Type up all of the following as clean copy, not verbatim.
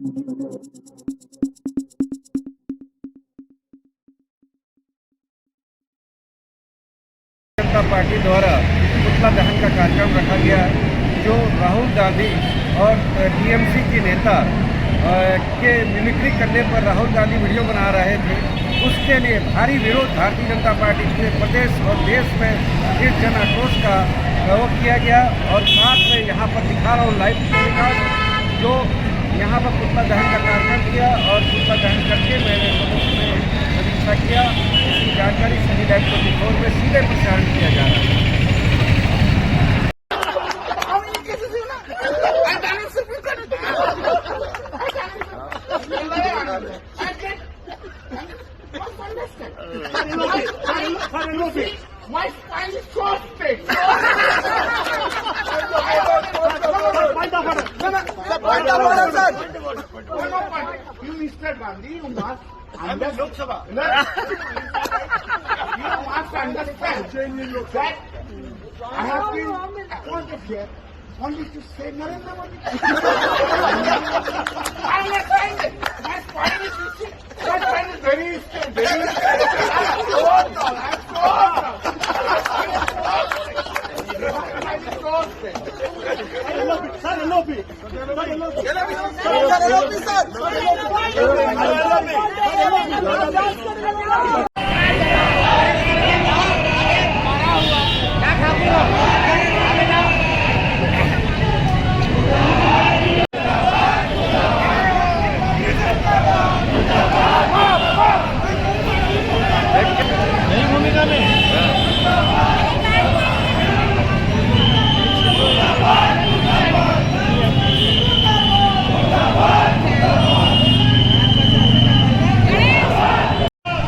जनता party द्वारा पुतला दहन का कार्यक्रम रखा गया, जो राहुल गांधी और टीएमसी के नेता के मिमिक्री करने पर राहुल गांधी वीडियो बना रहे थे। उसके लिए भारी विरोध भारतीय जनता पार्टी के प्रदेश और देश में इस जन आक्रोश का वो किया गया। और साथ में यहाँ पर दिखा रहा हूँ लाइव टेलीकास्ट, जो यहाँ पर पुतला दहन का कार्यक्रम किया और पुतला दहन करके मैंने समीक्षा किया। इसकी जानकारी सभी लाइव 24 में सीधे प्रसारण किया जा रहा है। My spine is so straight. You, Mr. Gandhi, you must understand. You must understand that I have been appointed here only to say Narendra Modi. I understand it. My spine is straight. My spine is very straight. Very straight. I'm so tall. I'm so tall.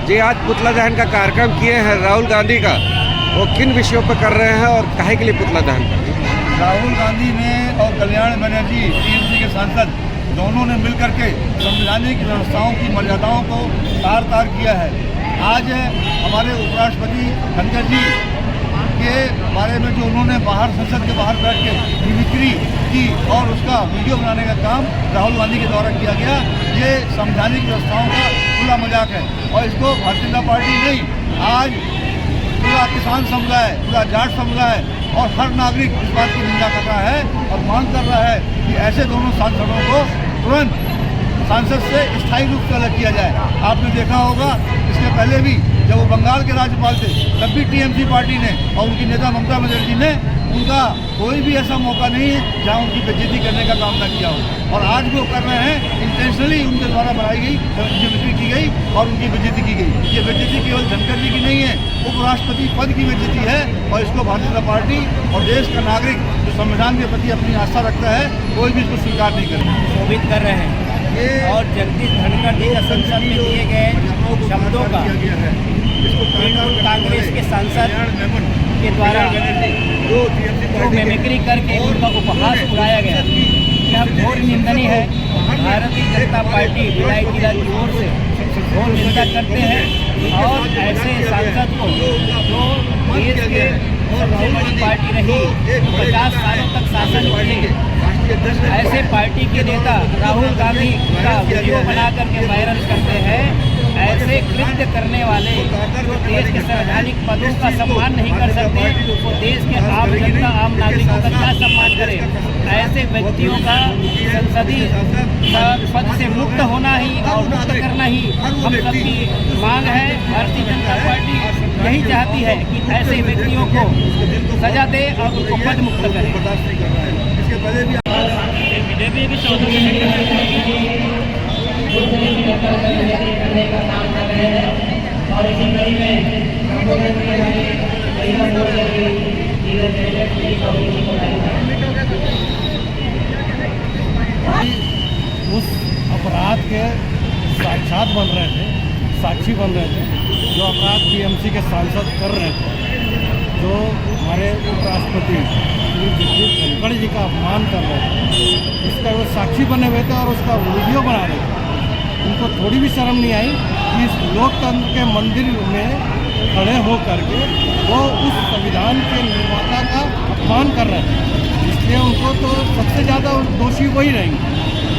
जी, आज पुतला दहन का कार्यक्रम किए हैं राहुल गांधी का, वो किन विषयों पर कर रहे हैं और काहे के लिए पुतला दहन कर रहे हैं? राहुल गांधी ने और कल्याण बनर्जी टीएमसी के सांसद दोनों ने मिलकर के संवैधानिक व्यवस्थाओं की मर्यादाओं को तार तार किया है। आज हमारे उपराष्ट्रपति धनखड़ जी के बारे में जो उन्होंने बाहर संसद के बाहर बैठ के मिमिक्री की और उसका वीडियो बनाने का काम राहुल गांधी के द्वारा किया गया, ये संवैधानिक व्यवस्थाओं का खुला मजाक है। और इसको भारतीय जनता पार्टी नहीं, आज पूरा किसान समुदाय, पूरा जाट समुदाय और हर नागरिक इस बात की निंदा कर रहा है और मांग कर रहा है कि ऐसे दोनों सांसदों को तुरंत सांसद से स्थायी रूप से अलग किया जाए। आपने देखा होगा इसके पहले भी जब वो बंगाल के राज्यपाल थे, तब भी टीएमसी पार्टी ने और उनकी नेता ममता बनर्जी ने उनका कोई भी ऐसा मौका नहीं है जहां उनकी बेइज्जती करने का काम न किया हो। और आज वो कर रहे हैं, इंटेंशनली उनके द्वारा बनाई गई मिमिक्री की गई और उनकी बेइज्जती की गई। ये बेइज्जती केवल धनखड़ जी की नहीं है, उपराष्ट्रपति पद की बेइज्जती है। और इसको भारतीय जनता पार्टी और देश का नागरिक जो संविधान के प्रति अपनी आस्था रखता है, कोई भी इसको स्वीकार नहीं करेगा। शोभित कर रहे हैं और जगदीश धनखड़ जी का संसद में दिए गए शब्दों का तृणमूल कांग्रेस के सांसद के द्वारा जो मिमिक्री करके उनका उपहास उड़ाया गया, यह घोर निंदनीय है। भारतीय जनता पार्टी विधायक दल की ओर से घोर निंदा करते हैं और ऐसे सांसद को जो देश के सबसे बड़ी पार्टी रही, 50 सालों तक शासन किए, ऐसे पार्टी के नेता राहुल गांधी का वीडियो बना करके वायरल करते हैं। ऐसे कृत्य करने वाले जो देश के संवैधानिक पदों का सम्मान नहीं कर सकते, वो देश के आम जनता, आम नागरिकों का क्या सम्मान करें। ऐसे व्यक्तियों का संसदीय पद से मुक्त होना ही और मुक्त करना ही हम सबकी मांग है। भारतीय जनता पार्टी यही चाहती है कि ऐसे व्यक्तियों को सजा दे और उनको पद मुक्त करें। इसके पहले भी उस अपराध के साक्षात बन रहे थे, साक्षी बन रहे थे, जो अपराध टीएमसी के सांसद कर रहे थे, जो हमारे उपराष्ट्रपति श्री जगदीश धनखड़ जी का अपमान कर रहे थे, उसका वो साक्षी बने हुए थे और उसका वीडियो बना रहे थे। उनको थोड़ी भी शर्म नहीं आई कि इस लोकतंत्र के मंदिर में खड़े हो करके वो उस संविधान के निर्माता का अपमान कर रहे हैं। इसलिए उनको तो सबसे ज़्यादा दोषी वही रहेंगे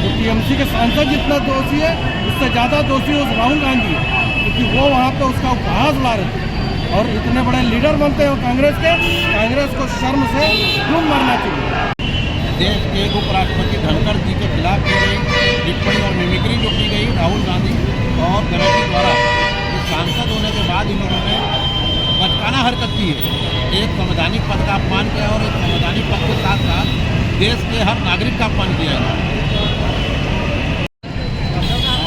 जो टीएमसी टीएमसी के सांसद जितना दोषी है उससे ज़्यादा दोषी उस राहुल गांधी है, क्योंकि वो वहाँ पे उसका उपहास उड़ा रहे थे। और इतने बड़े लीडर बनते हो कांग्रेस के, कांग्रेस को शर्म से डूब मरना चाहिए। देश के उपराष्ट्रपति धनखड़ जी के खिलाफ की गई टिप्पणी और मिमिक्री जो की गई राहुल गांधी और बनर्जी द्वारा, जो सांसद होने के बाद इन्होंने बचकाना हरकत की है। एक संवैधानिक पद का अपमान किया और एक संवैधानिक पद के साथ साथ देश के हर नागरिक का अपमान किया है।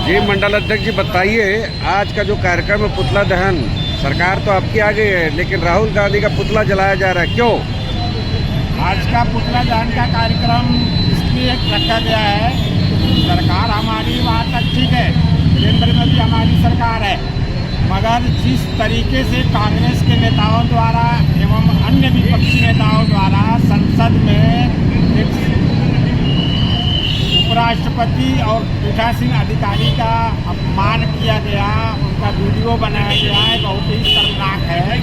जी मंडल अध्यक्ष जी बताइए, आज का जो कार्यक्रम है पुतला दहन, सरकार तो आपकी आ गई है लेकिन राहुल गांधी का पुतला जलाया जा रहा है, क्यों? आज का पुतला दहन का कार्यक्रम इसलिए रखा गया है, सरकार हमारी वहाँ तक ठीक है, केंद्र में भी हमारी सरकार है, मगर जिस तरीके से कांग्रेस के नेताओं द्वारा एवं अन्य विपक्षी नेताओं द्वारा संसद में एक उपराष्ट्रपति और पीठासीन अधिकारी का अपमान किया गया, उनका वीडियो बनाया गया है, बहुत ही शर्मनाक है।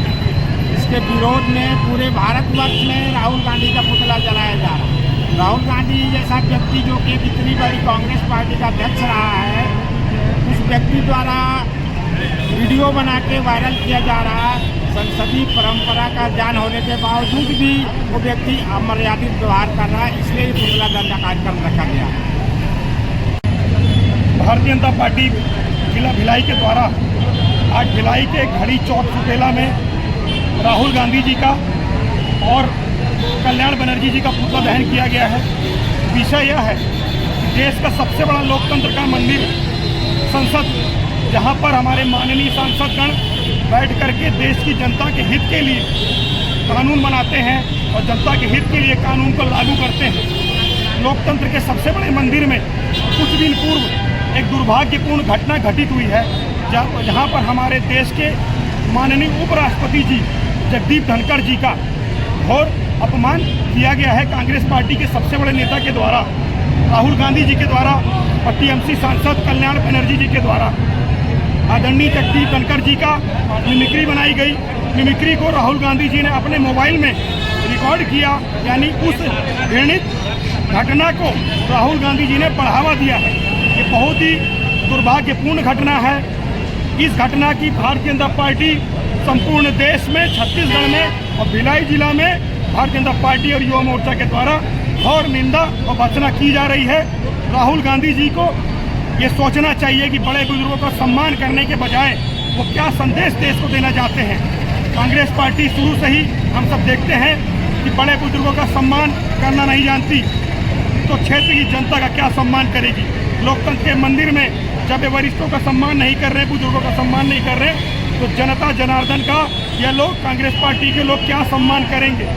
इसके विरोध में पूरे भारतवर्ष में राहुल गांधी का पुतला जलाया जा रहा है। राहुल गांधी जैसा व्यक्ति जो कि इतनी बड़ी कांग्रेस पार्टी का अध्यक्ष रहा है, उस व्यक्ति द्वारा वीडियो बना के वायरल किया जा रहा है। संसदीय परंपरा का ज्ञान होने के बावजूद भी वो व्यक्ति अमर्यादित व्यवहार कर रहा है, इसलिए पुतला दहन का कार्यक्रम रखा गया। भारतीय जनता पार्टी जिला भिलाई के द्वारा आज भिलाई के घड़ी चौक सुटेला में राहुल गांधी जी का और कल्याण बनर्जी जी का पुतला दहन किया गया है। विषय यह है कि देश का सबसे बड़ा लोकतंत्र का मंदिर संसद, जहां पर हमारे माननीय सांसदगण बैठ करके देश की जनता के हित के लिए कानून बनाते हैं और जनता के हित के लिए कानून को लागू करते हैं। लोकतंत्र के सबसे बड़े मंदिर में कुछ दिन पूर्व एक दुर्भाग्यपूर्ण घटना घटित हुई है, जहां पर हमारे देश के माननीय उपराष्ट्रपति जी जगदीप धनखड़ जी का घोर अपमान किया गया है कांग्रेस पार्टी के सबसे बड़े नेता के द्वारा, राहुल गांधी जी के द्वारा और टीएमसी सांसद कल्याण बनर्जी जी के द्वारा। आदरणीय जगदीप धनखड़ जी का मिमिक्री बनाई गई। मिमिक्री को राहुल गांधी जी ने अपने मोबाइल में रिकॉर्ड किया, यानी उस घृणित घटना को राहुल गांधी जी ने बढ़ावा दिया है। ये बहुत ही दुर्भाग्यपूर्ण घटना है। इस घटना की भारतीय जनता पार्टी संपूर्ण देश में, छत्तीसगढ़ में और भिलाई जिला में भारतीय जनता पार्टी और युवा मोर्चा के द्वारा घोर निंदा और भर्त्सना की जा रही है। राहुल गांधी जी को ये सोचना चाहिए कि बड़े बुजुर्गों का सम्मान करने के बजाय वो क्या संदेश देश को देना चाहते हैं। कांग्रेस पार्टी शुरू से ही हम सब देखते हैं कि बड़े बुजुर्गों का सम्मान करना नहीं जानती, तो क्षेत्र की जनता का क्या सम्मान करेगी। लोकतंत्र के मंदिर में जब ये वरिष्ठों का सम्मान नहीं कर रहे, बुजुर्गों का सम्मान नहीं कर रहे, तो जनता जनार्दन का ये लोग कांग्रेस पार्टी के लोग क्या सम्मान करेंगे।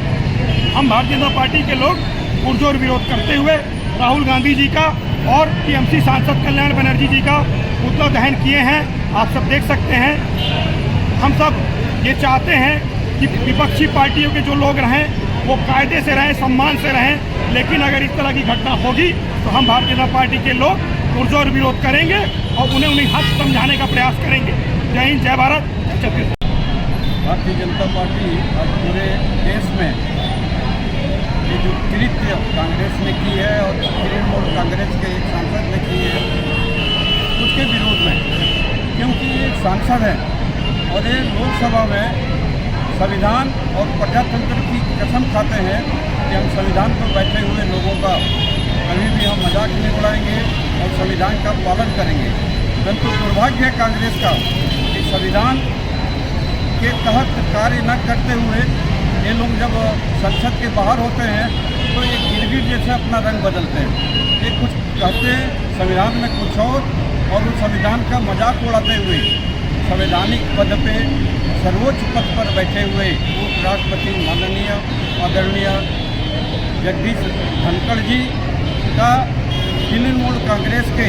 हम भारतीय जनता पार्टी के लोग पुरजोर विरोध करते हुए राहुल गांधी जी का और टीएमसी सांसद कल्याण बनर्जी जी का पुतला दहन किए हैं। आप सब देख सकते हैं। हम सब ये चाहते हैं कि विपक्षी पार्टियों के जो लोग रहें वो कायदे से रहें, सम्मान से रहें, लेकिन अगर इस तरह की घटना होगी तो हम भारतीय जनता पार्टी के लोग पुरजोर विरोध करेंगे और उन्हें हक समझाने का प्रयास करेंगे। जय हिंद, जय भारत, जय छत्तीसगढ़। भारतीय जनता पार्टी आज पूरे देश में ये जो कृत्य कांग्रेस ने की है और तृणमूल कांग्रेस के एक सांसद ने की है, उसके विरोध में, क्योंकि ये एक सांसद है और ये लोकसभा में संविधान और प्रजातंत्र की कसम खाते हैं कि हम संविधान पर बैठे हुए लोगों का कभी भी हम मजाक नहीं उड़ाएंगे और संविधान का पालन करेंगे। परंतु दुर्भाग्य है कांग्रेस का कि संविधान के तहत कार्य न करते हुए ये लोग जब संसद के बाहर होते हैं तो ये गिरगिट जैसे अपना रंग बदलते हैं। ये कुछ कहते हैं संविधान में कुछ और उस संविधान का मजाक उड़ाते हुए संवैधानिक पद पे सर्वोच्च पद पर बैठे हुए उपराष्ट्रपति माननीय आदरणीय जगदीप धनखड़ जी का तृणमूल कांग्रेस के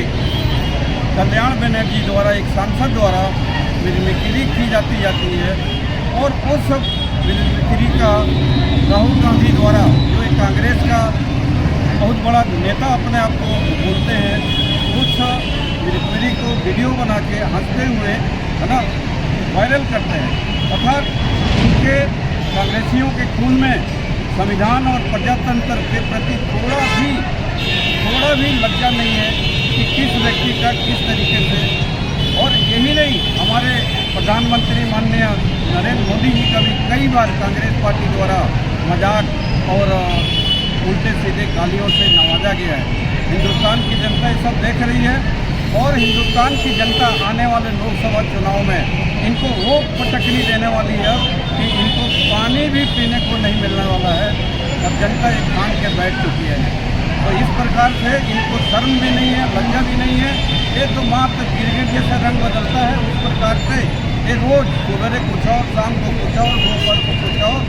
कल्याण बनर्जी द्वारा, एक सांसद द्वारा मिमिक्री की जाती है और उस मिमिक्री का राहुल गांधी द्वारा, जो एक कांग्रेस का बहुत बड़ा नेता अपने आप को बोलते हैं, उस मिमिक्री को वीडियो बना के हंसते हुए है ना वायरल करते हैं। अर्थात उनके कांग्रेसियों के खून में संविधान और प्रजातंत्र के प्रति थोड़ा भी लज्जा नहीं है कि किस व्यक्ति का किस तरीके से, और यही नहीं, हमारे प्रधानमंत्री माननीय नरेंद्र मोदी जी का भी कई बार कांग्रेस पार्टी द्वारा मजाक और उल्टे सीधे गालियों से नवाजा गया है। हिंदुस्तान की जनता ये सब देख रही है और हिंदुस्तान की जनता आने वाले लोकसभा चुनाव में इनको वो पटकनी देने वाली है कि इनको पानी भी पीने को नहीं मिलने वाला है। अब जनता एक ठान के बैठ चुकी है। तो इस प्रकार से इनको शर्म भी नहीं है, लज्जा भी नहीं है। ये तो मात्र गिरगिट जैसा रंग बदलता है, उस प्रकार से ये रोज सुबह कुछ और, शाम को कुछ और, दोपहर को कुछ और,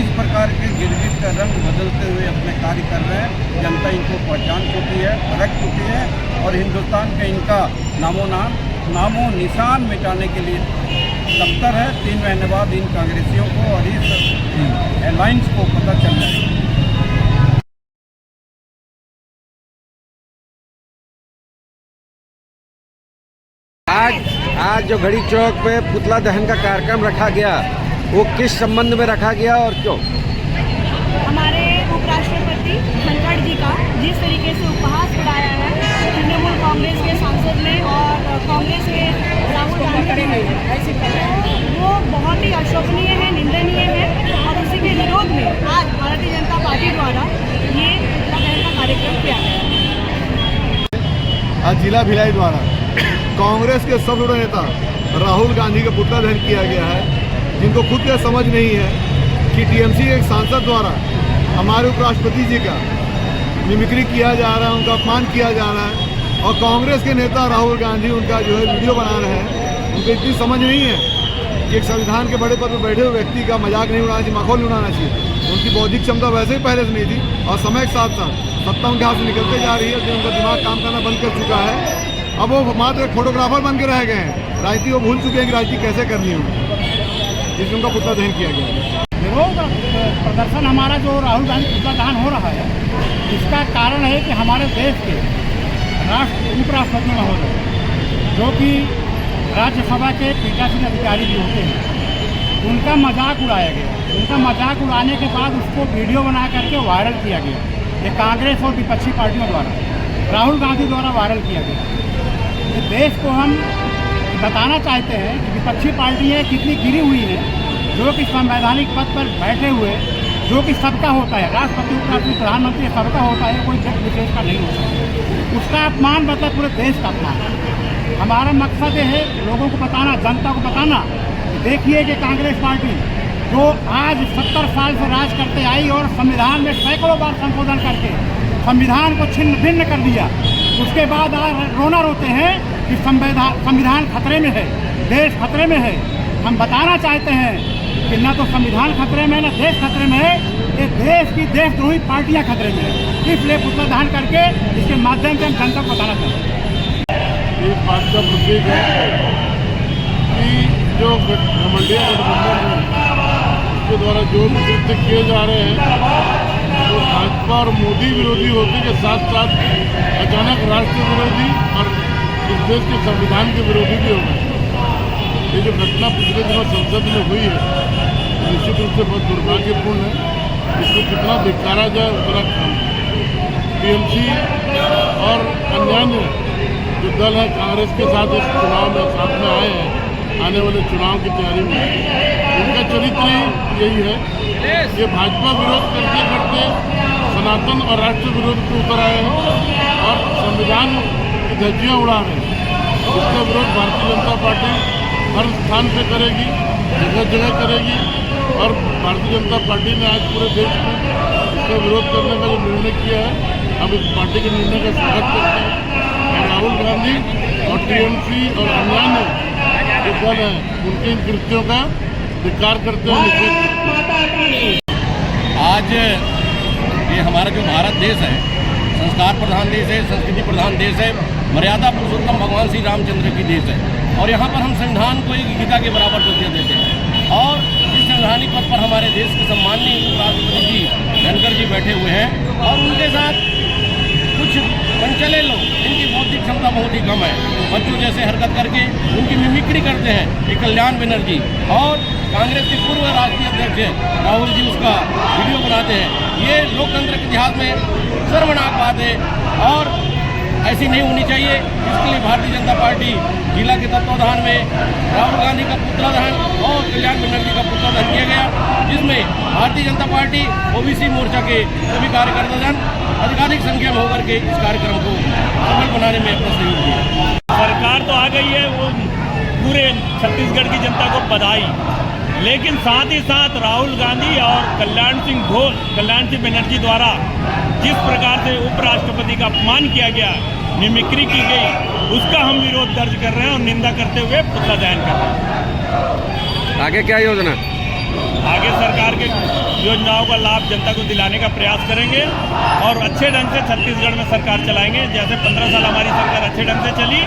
इस प्रकार के गिरगिट का रंग बदलते हुए अपने कार्य कर रहे हैं। जनता इनको पहचान चुकी है, परख चुकी है और हिंदुस्तान के इनका नामो निशान मिटाने के लिए दफ्तर है। 3 महीने बाद इन कांग्रेसियों को और इस अलायंस को पता चल जाएगा। आज जो घड़ी चौक पे पुतला दहन का कार्यक्रम रखा गया, वो किस संबंध में रखा गया और क्यों? हमारे उपराष्ट्रपति धनखड़ जी का जिस तरीके से उपहास उड़ाया है तृणमूल कांग्रेस के सांसद ने और कांग्रेस के राहुल गांधी ने, वो बहुत ही अशोभनीय है, निंदनीय है और उसी के विरोध में आज भारतीय जनता पार्टी द्वारा ये पुतला दहन का कार्यक्रम किया गया। आज जिला भिलाई द्वारा कांग्रेस के सब बड़े नेता राहुल गांधी का पुतला दहन किया गया है, जिनको खुद यह समझ नहीं है कि टीएमसी के एक सांसद द्वारा हमारे उपराष्ट्रपति जी का मिमिक्री किया जा रहा है, उनका अपमान किया जा रहा है और कांग्रेस के नेता राहुल गांधी उनका जो है वीडियो बना रहे हैं। उनको इतनी समझ नहीं है कि एक संविधान के बड़े पद पर बैठे हुए व्यक्ति का मजाक नहीं उड़ाना चाहिए, मखौल नहीं उड़ाना चाहिए। उनकी बौद्धिक क्षमता वैसे ही पहले से नहीं थी और समय के साथ साथ सत्ता उनके हाथ से निकलते जा रही है, उनका दिमाग काम करना बंद कर चुका है। अब वो मात्र एक फोटोग्राफर बन के रह गए हैं, राजनीति वो भूल चुके हैं कि राजनीति कैसे करनी होगी, जिसमें उनका पुतला दहन किया गया। विरोध प्रदर्शन हमारा जो राहुल गांधी पुतला दहन हो रहा है, इसका कारण है कि हमारे देश के उपराष्ट्रपति महोदय, जो कि राज्यसभा के पीठासीन अधिकारी भी होते हैं, उनका मजाक उड़ाया गया। उनका मजाक उड़ाने के बाद उसको वीडियो बना करके वायरल किया गया। ये कांग्रेस और विपक्षी पार्टियों द्वारा, राहुल गांधी द्वारा वायरल किया गया। ये देश को हम बताना चाहते हैं कि विपक्षी पार्टियाँ कितनी गिरी हुई हैं, जो कि संवैधानिक पद पर बैठे हुए, जो कि सबका होता है, राष्ट्रपति, उपराष्ट्रपति, प्रधानमंत्री सबका होता है, कोई व्यक्ति विशेष का नहीं होता। उसका अपमान मतलब पूरे देश का अपमान है। हमारा मकसद ये है लोगों को बताना, जनता को बताना कि देखिए कि कांग्रेस पार्टी जो आज 70 साल से राज करते आई और संविधान में सैकड़ों बार संशोधन करके संविधान को छिन्न भिन्न कर दिया, उसके बाद आज रोना रोते हैं कि संविधान खतरे में है, देश खतरे में है। हम बताना चाहते हैं कि न तो संविधान खतरे में, न देश खतरे में है, ये देश की देशद्रोही पार्टियां खतरे में है। इसलिए पुतला दहन करके इसके माध्यम से हम जनता को बताना चाहते हैं। इस बात का प्रतीक है कि जो घमंडिया गठबंधन है, उसके द्वारा जो भी कृत्य किए जा रहे हैं, वो भाजपा और मोदी विरोधी होने के साथ साथ अचानक राष्ट्र विरोधी और इस देश के संविधान के विरोधी भी हो गए। ये जो घटना पिछले दिनों संसद में हुई है, निश्चित रूप से बहुत दुर्भाग्यपूर्ण है। इसको कितना धिक्कारा जाए उतना कम। टीएमसी और अन्य जो दल है कांग्रेस के साथ इस चुनाव में साथ में आए हैं, आने वाले चुनाव की तैयारी में, उनका चरित्र यही है कि भाजपा विरोध करते करते सनातन और राष्ट्र विरोध पे उतर आए हैं और संविधान की धज्जियाँ उड़ा रहे हैं। इसका विरोध भारतीय जनता पार्टी हर स्थान पे करेगी, जगह जगह करेगी और भारतीय जनता पार्टी ने आज पूरे देश में इसका विरोध करने का जो निर्णय किया है, हम इस पार्टी के निर्णय का स्वागत करते हैं। और राहुल गांधी और टीएमसी और अन्य जो दल हैं, उनके इन कृत्यों का धिक्कार करते हैं, निषेध करते हैं। आज ये हमारा जो भारत देश है, संस्कार प्रधान देश है, संस्कृति प्रधान देश है, मर्यादा पुरुषोत्तम भगवान श्री रामचंद्र की देश है और यहाँ पर हम संविधान को एक गीता के बराबर दर्जा देते हैं। और इस संवैधानिक पद पर हमारे देश के सम्माननीय उपराष्ट्रपति जी धनखड़ जी बैठे हुए हैं और उनके साथ कुछ पंचले लोग, इनकी बौद्धिक क्षमता बहुत ही कम है, बच्चों जैसे हरकत करके उनकी मिमिक्री करते हैं। ये कल्याण बनर्जी और कांग्रेस के पूर्व राष्ट्रीय अध्यक्ष राहुल जी उसका वीडियो बनाते हैं। ये लोकतंत्र के इतिहास में शर्मनाक बात है और ऐसी नहीं होनी चाहिए। इसके लिए भारतीय जनता पार्टी जिला के तत्वाधान में राहुल गांधी का पुतला दहन और कल्याण बनर्जी का पुतला दहन किया गया, जिसमें भारतीय जनता पार्टी ओबीसी मोर्चा के सभी कार्यकर्ता जन अधिकाधिक संख्या में होकर के इस कार्यक्रम को सफल बनाने में अपना सहयोग दिया। सरकार तो आ गई है, वो पूरे छत्तीसगढ़ की जनता को बधाई, लेकिन साथ ही साथ राहुल गांधी और कल्याण सिंह बनर्जी द्वारा जिस प्रकार से उपराष्ट्रपति का अपमान किया गया, मिमिक्री की गई, उसका हम विरोध दर्ज कर रहे हैं और निंदा करते हुए पुतला दहन कर रहे हैं। आगे क्या योजना? आगे सरकार के योजनाओं का लाभ जनता को दिलाने का प्रयास करेंगे और अच्छे ढंग से छत्तीसगढ़ में सरकार चलाएंगे। जैसे 15 साल हमारी सरकार अच्छे ढंग से चली,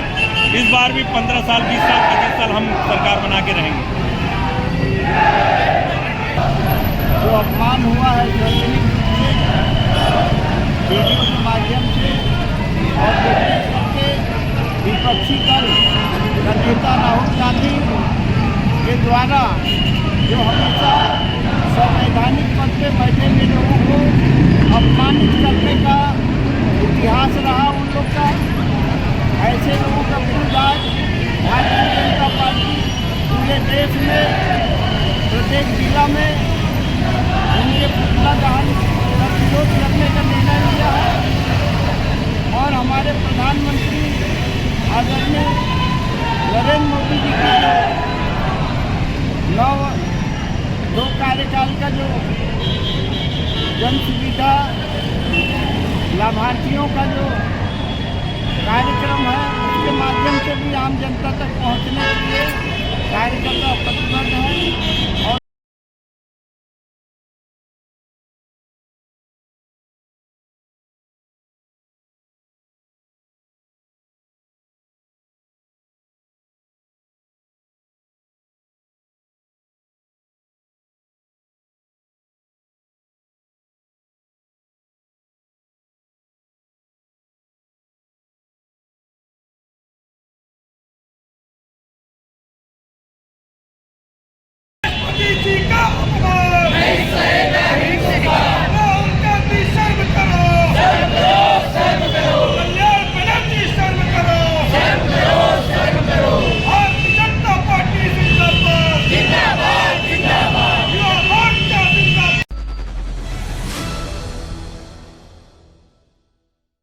इस बार भी 15 साल 20 साल 25 साल हम सरकार बना के रहेंगे। जो अपमान हुआ है सार्वजनिक वीडियो के माध्यम से और के विपक्षी दल नेता राहुल गांधी के द्वारा जो हमेशा संवैधानिक पद पे बैठे हुए लोगों को अपमानित करने का इतिहास रहा उन लोग का, ऐसे लोगों का विरोध आज भारतीय जनता पार्टी पूरे देश में प्रत्येक जिला में उनके पुतला दहन का विरोध करने का निर्णय लिया है और हमारे प्रधानमंत्री आदरणीय नरेंद्र मोदी जी की दो कार्यकाल का जो जन सुविधा लाभार्थियों का जो कार्यक्रम है, उसके माध्यम से भी आम जनता तक पहुंचने के लिए कार्यकर्ता प्रतिबद्ध है। और जी का